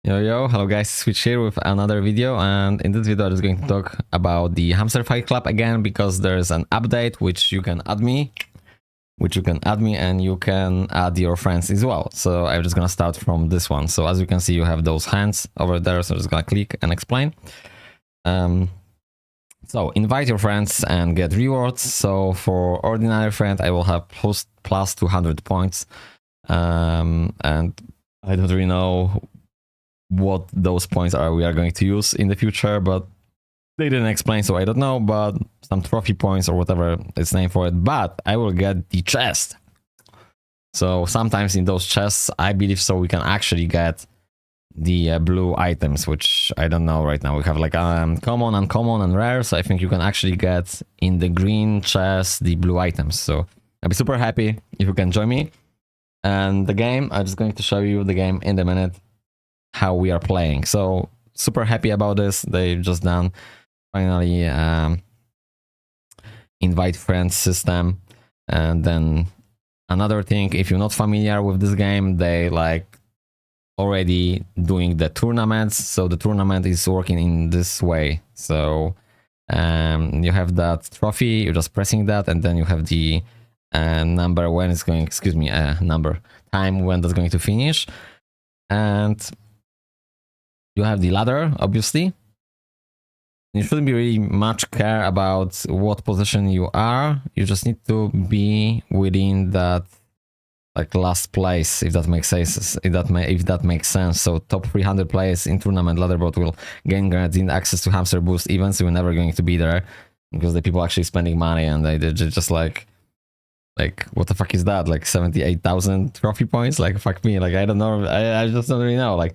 Yo, hello guys, Switch here with another video, and in this video I'm just going to talk about the Hamster Fight Club again, because there's an update which you can add me, and you can add your friends as well. So I'm just gonna start from this one. So as you can see, you have those hands over there, so I'm just gonna click and explain. So invite your friends and get rewards. So for ordinary friend, I will have plus 200 points, and I don't really know what those points are we are going to use in the future, but they didn't explain, so I don't know. But some trophy points or whatever it's named for it, but I will get the chest. So sometimes in those chests, I believe so, we can actually get the blue items, which I don't know right now. We have like common, uncommon, and rare, so I think you can actually get in the green chest the blue items. So I'll be super happy if you can join me. And the game, I'm just going to show you the game in a minute, how we are playing. So super happy about this. They've just done finally invite friends system. And then another thing, if you're not familiar with this game, they like already doing the tournaments. So the tournament is working in this way. So you have that trophy, you're just pressing that, and then you have the number when it's going, time when that's going to finish. And you have the ladder, obviously. You shouldn't be really much care about what position you are. You just need to be within that like last place, if that makes sense. If that makes sense. So top 300 players in tournament leaderboard will gain guaranteed access to Hamster Boost events. You're never going to be there because the people actually spending money, and they're just like what the fuck is that? Like 78,000 trophy points? Like fuck me. Like I don't know. I just don't really know. Like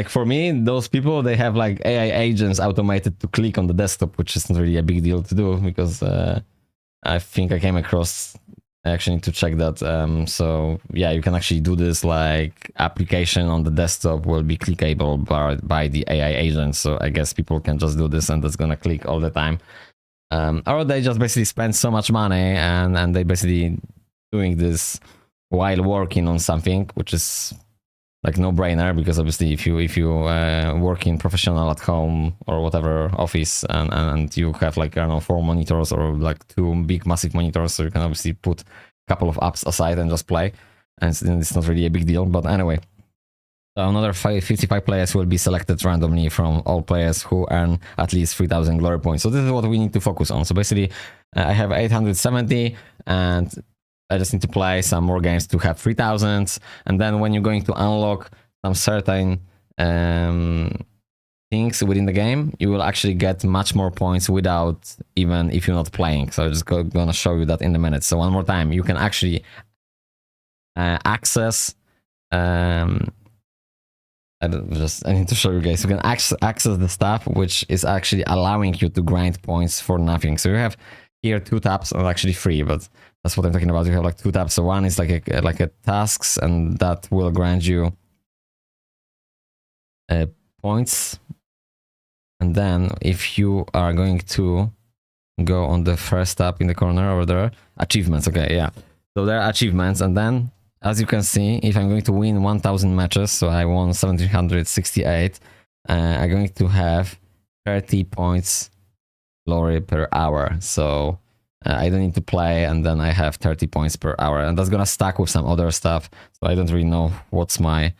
for me, those people, they have like AI agents automated to click on the desktop, which is not really a big deal to do, because I think I came across, I actually need to check that. So yeah, you can actually do this, like application on the desktop will be clickable by the AI agents. So I guess people can just do this and that's gonna click all the time. Or they just basically spend so much money and they basically doing this while working on something, which is like no brainer, because obviously if you working professional at home or whatever office, and you have like, I don't know, 4 monitors or like 2 big massive monitors, so you can obviously put a couple of apps aside and just play, and it's not really a big deal. But anyway, so another 55 players will be selected randomly from all players who earn at least 3,000 glory points. So this is what we need to focus on. So basically I have 870, and I just need to play some more games to have 3,000. And then when you're going to unlock some certain things within the game, you will actually get much more points without even if you're not playing. So I'm just gonna show you that in a minute. So one more time, you can actually access I need to show you guys. You can access the stuff which is actually allowing you to grind points for nothing. So you have here 2 tabs, or actually 3, but that's what I'm talking about. You have like 2 tabs. So one is like a tasks, and that will grant you points. And then if you are going to go on the first tab in the corner over there, achievements. Okay, yeah. So there are achievements, and then as you can see, if I'm going to win 1,000 matches, so I won 1,768, I'm going to have 30 points glory per hour. So I don't need to play, and then I have 30 points per hour, and that's gonna stack with some other stuff. So I don't really know what's my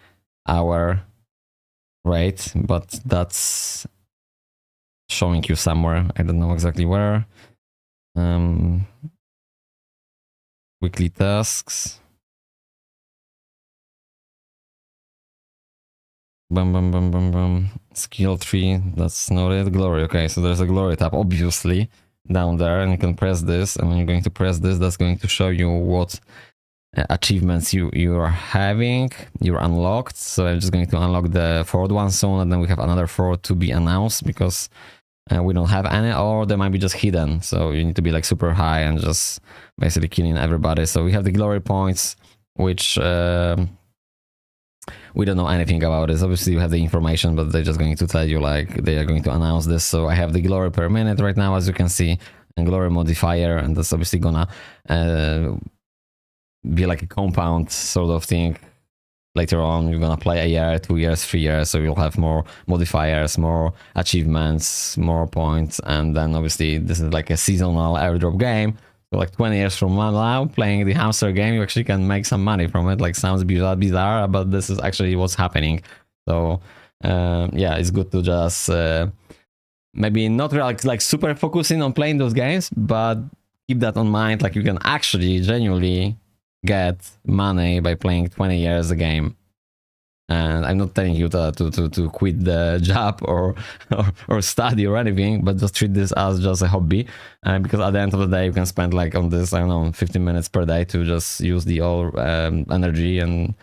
hour rate, but that's showing you somewhere. I don't know exactly where. Weekly tasks. Bum. Skill tree, that's not it. Glory. Okay, so there's a glory tab, obviously, down there, and you can press this, and when you're going to press this, that's going to show you what achievements you are having. You're unlocked. So I'm just going to unlock the 4th one soon, and then we have another 4 to be announced, because we don't have any, or they might be just hidden. So you need to be like super high and just basically killing everybody. So we have the glory points, which we don't know anything about this. Obviously you have the information, but they're just going to tell you like they are going to announce this. So I have the glory per minute right now, as you can see, and glory modifier, and that's obviously gonna be like a compound sort of thing later on you're gonna play a year, 2 years, 3 years, so you'll have more modifiers, more achievements, more points, and then obviously this is like a seasonal airdrop game. So like 20 years from now, playing the hamster game, you actually can make some money from it. Like sounds bizarre, but this is actually what's happening. So yeah, it's good to just maybe not really like super focusing on playing those games, but keep that on mind. Like you can actually genuinely get money by playing 20 years a game. And I'm not telling you to quit the job or study or anything, but just treat this as just a hobby. Because at the end of the day, you can spend like on this, I don't know, 15 minutes per day to just use the all energy. And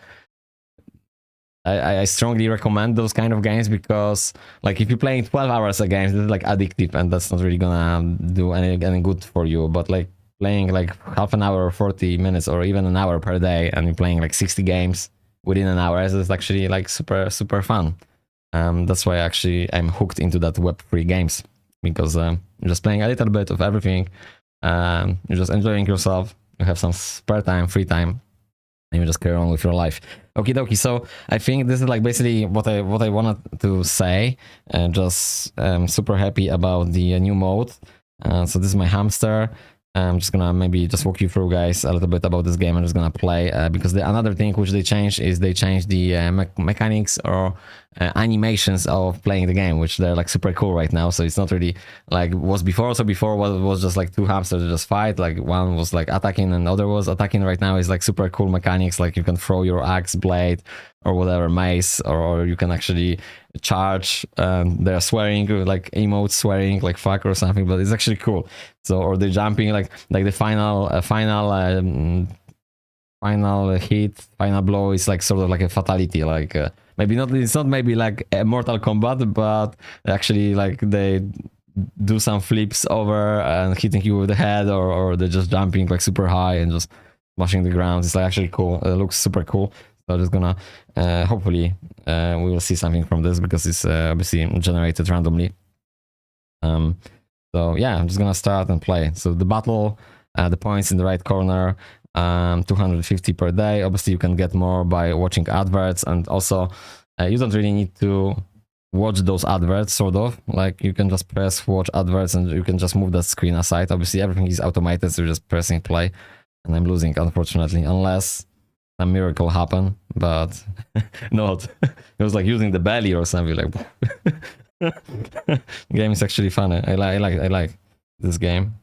I strongly recommend those kind of games, because like if you're playing 12 hours a game, this is like addictive, and that's not really gonna do any good for you. But like playing like half an hour or 40 minutes or even an hour per day, and you're playing like 60 games within an hour, is actually like super fun. That's why actually I'm hooked into that Web3 games, because you're just playing a little bit of everything. You're just enjoying yourself. You have some spare time, free time, and you just carry on with your life. Okie dokie. So I think this is like basically what I wanted to say. Just super happy about the new mode. So this is my hamster. I'm just gonna maybe just walk you through, guys, a little bit about this game. I'm just gonna play because another thing which they changed is they changed the mechanics or animations of playing the game, which they're like super cool right now. So it's not really like was before. So before was just like two hamsters that just fight. Like one was like attacking and the other was attacking. Right now is like super cool mechanics. Like you can throw your axe blade or whatever mace, or you can actually charge. They're swearing, like emotes swearing like fuck or something, but it's actually cool. So, or they're jumping like the final hit, final blow is like sort of like a fatality. Like maybe not, it's not maybe like a Mortal Kombat, but actually like they do some flips over and hitting you with the head, or they're just jumping like super high and just smashing the ground. It's like actually cool. It looks super cool. So I'm just gonna hopefully we will see something from this, because it's obviously generated randomly. So yeah, I'm just gonna start and play. So the battle, the points in the right corner, 250 per day. Obviously you can get more by watching adverts, and also you don't really need to watch those adverts, sort of. Like you can just press watch adverts and you can just move that screen aside. Obviously everything is automated, so you're just pressing play. And I'm losing, unfortunately, unless a miracle happen, but not. It was like using the belly or something. Like game is actually funny. I like this game.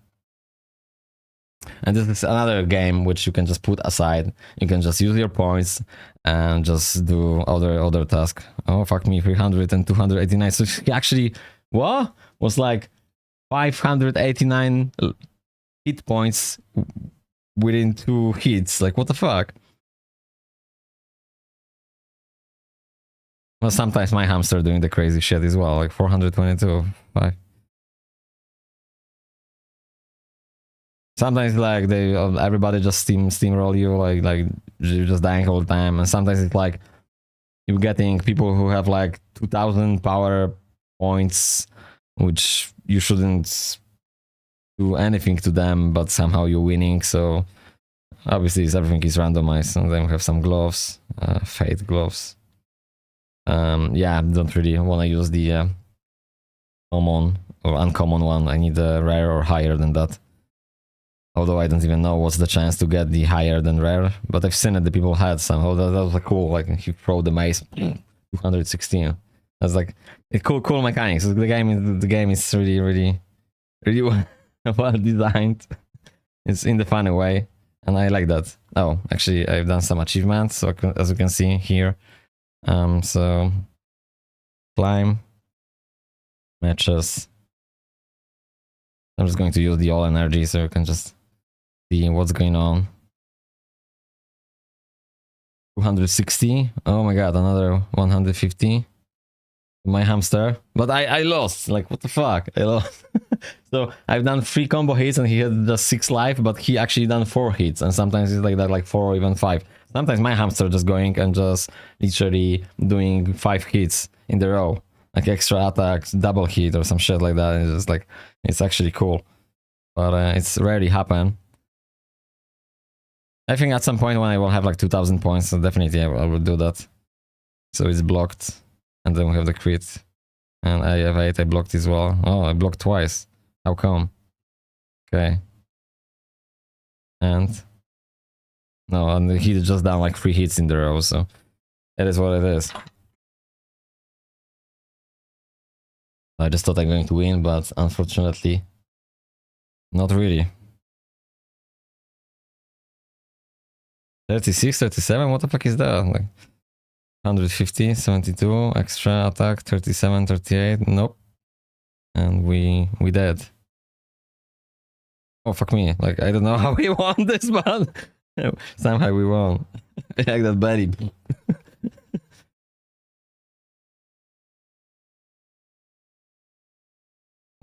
And this is another game which you can just put aside. You can just use your points and just do other task. Oh fuck me, 300 and 289. So he actually what was like 589 hit points within 2 hits. Like what the fuck? Well, sometimes my hamster doing the crazy shit as well, like 422. 5. Sometimes like everybody just steamroll you, like you're just dying all the time, and sometimes it's like you're getting people who have like 2000 power points, which you shouldn't do anything to them, but somehow you're winning. So obviously everything is randomized, and then we have some gloves, fate gloves. Yeah, I don't really want to use the common or uncommon one. I need a rare or higher than that. Although I don't even know what's the chance to get the higher than rare, but I've seen it, the people had some. Oh, that was like cool. Like he throw the mace, 216. That's like a cool mechanics. The game is really well designed. It's in the funny way, and I like that. Oh, actually, I've done some achievements, so as you can see here. So climb matches. I'm just going to use the all energy so you can just see what's going on. 260. Oh my god, another 150. My hamster, but I lost. Like what the fuck? I lost. So I've done 3 combo hits and he had just 6 life, but he actually done 4 hits, and sometimes it's like that, like 4 or even 5. Sometimes my hamster just going and just literally doing 5 hits in the row, like extra attacks, double hit or some shit like that. It's just like, it's actually cool, but it's rarely happen. I think at some point when I will have like 2000 points, so definitely I will do that. So it's blocked, and then we have the crit. And I have 8, I blocked as well. Oh, I blocked twice. How come? Okay. And no, and he just down like 3 hits in the row, so it is what it is. I just thought I'm going to win, but unfortunately, not really. 36, 37, what the fuck is that? Like 150, 72, extra attack, 37, 38, nope. And we dead. Oh fuck me, like I don't know how we won this, but somehow we won. Like that buddy.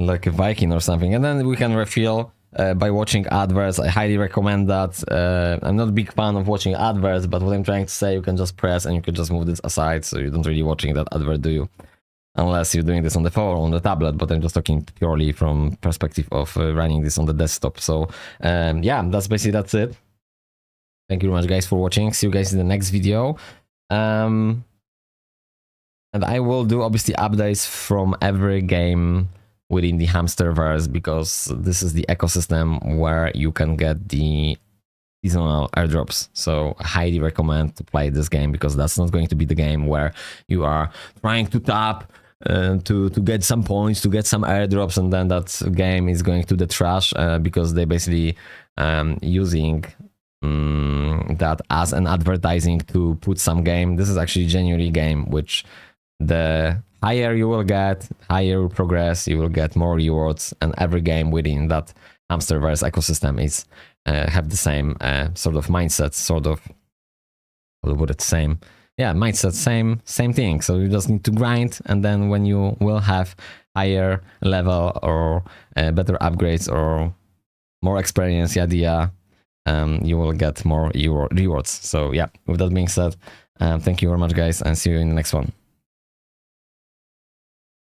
Like a Viking or something, and then we can refill by watching adverts. I highly recommend that. I'm not a big fan of watching adverts, but what I'm trying to say, you can just press and you can just move this aside, so you don't really watching that advert, do you? Unless you're doing this on the phone or on the tablet, but I'm just talking purely from perspective of running this on the desktop. So yeah, that's it. Thank you very much guys for watching. See you guys in the next video. And I will do obviously updates from every game within the HAMSTERverse, because this is the ecosystem where you can get the seasonal airdrops. So I highly recommend to play this game, because that's not going to be the game where you are trying to tap to get some points, to get some airdrops, and then that game is going to the trash because they basically using that as an advertising to put some game. This is actually genuinely game which the higher you will get, higher you will progress, you will get more rewards, and every game within that HAMSTERverse ecosystem is have the same sort of mindset, sort of, what would it same? Yeah, mindset, same thing. So you just need to grind, and then when you will have higher level or better upgrades or more experience, yeah, you will get more rewards. So yeah, with that being said, thank you very much guys, and see you in the next one.